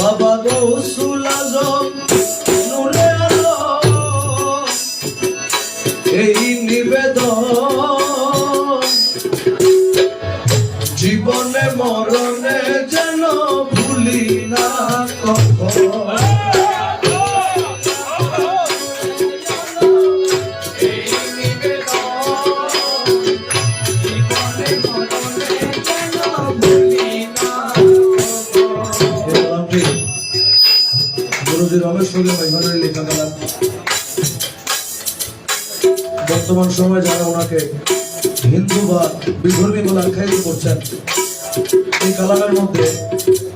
বাবা গৌসুল আজম নূরে আলম এই নিবেদন জীবনে মরণে যেন ভুলি না কখনো। বর্তমান সময়ে যারা ওনাকে হিন্দু বা বিধর্মী বলে আখ্যায়িত করছেন, এই কালামের মধ্যে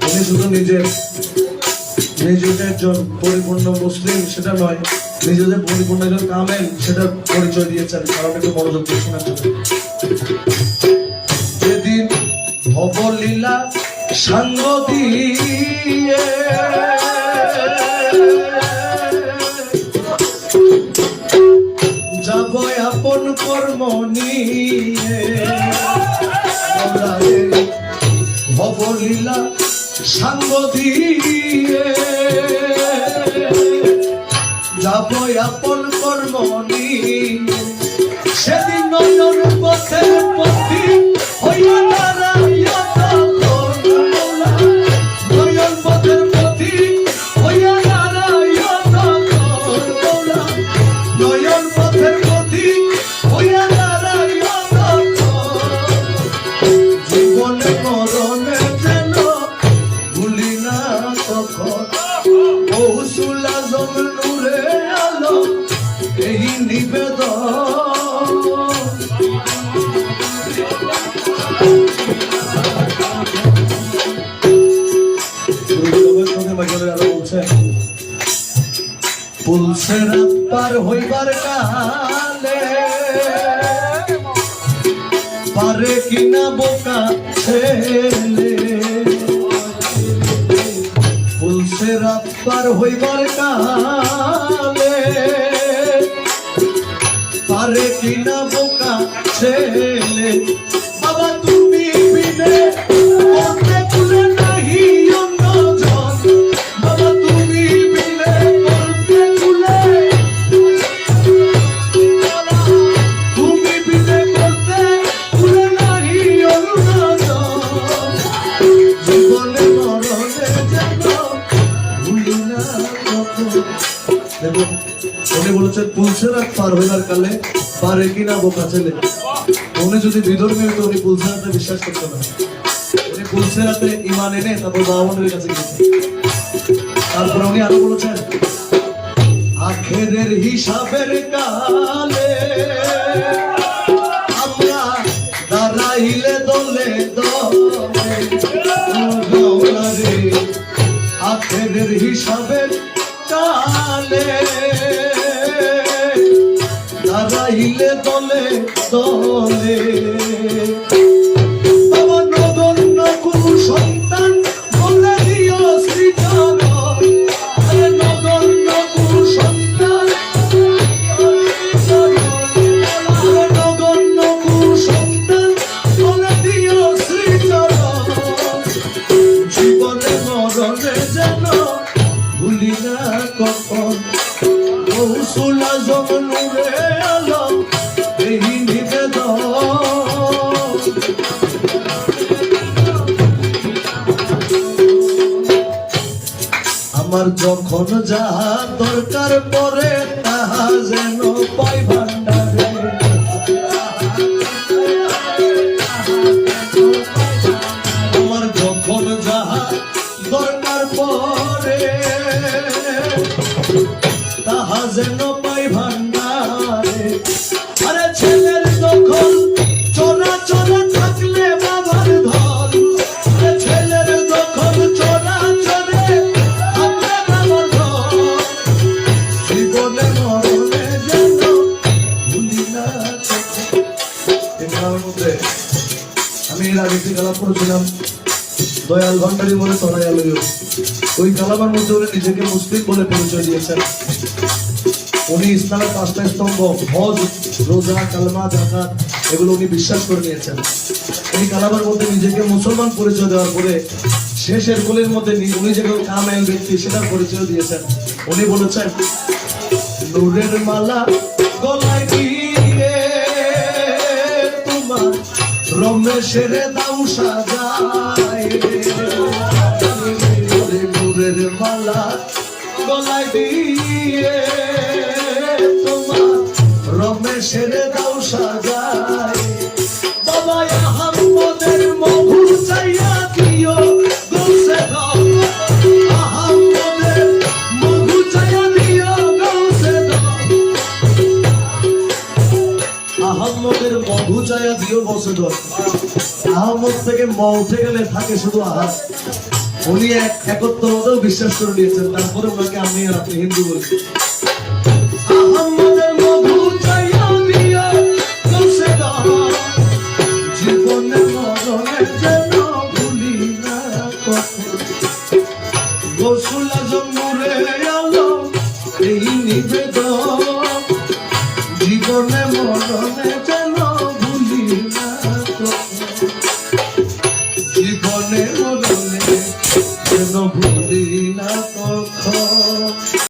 উনি শুধু নিজেকে একজন পরিপূর্ণ মুসলিম সেটা নয়, নিজেদের পরিপূর্ণ একজন কামেল সেটা পরিচয় দিয়েছেন। কারণ একটু মনোযোগ দিয়ে শোনার জন্য। যেদিন অবলীলা সাঙ্গ দিয়ে যাব আপন কর্ম নিয়ে, অবলীলা সাঙ্গ দিয়ে যাব আপন কর্ম নিয়ে, সেদিন নয়ন পথে পথি হইয়া দাঁড়াইয়া নয়ন পথের পথি হইয়া দাঁড়াইয়া নয়ন পথের পথি হইয়া দাঁড়াইয়া জীবনে মরণে যেন ভুলি না কখন। গৌসুল আজম নূরে আলম এই নিবেদন পুলসের পার হইবার কালে পারে কিনা বোকা ছেলে, পুলসের পার হইবার কালে পারে কিনা বোকা ছেলে। বাবা তুমি বিনে করতে কুলে নাহি অন্যজন, বাবা তুমি বিনে করতে কুলে, তুমি বিনে করতে কুলে নাহি অন্যজন, জীবনে মরণে যেন ভুলি না কখন। দেখুন উনি বলেছেন পুলসেরাত পার হইবার কালে পারে কিনা বোকা ছেলে। উনি যদি বিধর্মী হইতো উনি পুলসেরাতে বিশ্বাস করতো না। উনি পুলসেরাতে ঈমান এনে তারপর বাবানের কাছে গেছে। তারপর উনি আরো বলেছেন আখেরের হিসাবের কালে আমরা দাঁড়াইলে দলে দলে, আখেরের হিসাবের কালে দাঁড়াইলে দলে দলে, বাবা নগণ্য কুরু সন্তান বলে দিও শ্রীচরণ, নগণ্য কুরু সন্তান, নগণ্য কুরু সন্তান বলে দিও শ্রীচরণ, জীবনে মরণে যেন ভুলি না কখন। গৌসুল আজম নূরে আলম এই নিবেদন আমার যখন যাহা দরকার পড়ে তাহা যেন পাই ভান্ডারে, আমার যখন যাহা দরকার পড়ে তাহা যেন পাই ভান্ডারে। আরে ছেলের দখল চোরা চোরা থাকলে বাবার ধন, ছেলের দখল চোরা চোরে থাকলে বাবার ধন, জীবনে মরণে যেন ভুলি না কখন। আমি এর আগে কালাম করেছিলাম দয়াল ভান্ডারী বলে তরাইয়ালয়, ওই কালামের মধ্যে উনি নিজেকে মুসলিম বলে পরিচয় দিয়েছেন। উনি ইসলামের 5টা স্তম্ভ হজ, রোজা, কালমা, যাকাত এগুলো উনি বিশ্বাস করে নিয়েছেন। এই কালামের মধ্যে নিজেকে মুসলমান পরিচয় দেওয়ার পরে শেষের কোলের মধ্যে উনি যে কামেল ব্যক্তি সেটার পরিচয় দিয়েছেন। উনি বলেছেন নূরের মালা গলায় দিয়ে তোমার রমেশের দাও সাজায় নূরের মালা গলায় দিয়ে তোমার রমেশের দাও সাজায় বাবা আহম্মদের মধু চাইয়া দিও গৌসে দাও আহম্মদের মধু চাইয়া দিও গৌসে দাও আহম্মদের মধু চাইয়া দিও গৌসে দাও। আহম্মদ থেকে ম উঠে গেলে থাকে শুধু আহার। উনি একত্ববাদেও বিশ্বাস করে নিয়েছেন, তারপরে ওনাকে আমি আর আপনি হিন্দু বলি। আহম্মদের মধু চাইয়া দিও গৌসে দাও জীবনে মরণে যেন ভুলি না কখন গোসল আজম নূরে আলো এই নিবেদন জীবনে মরণে যেন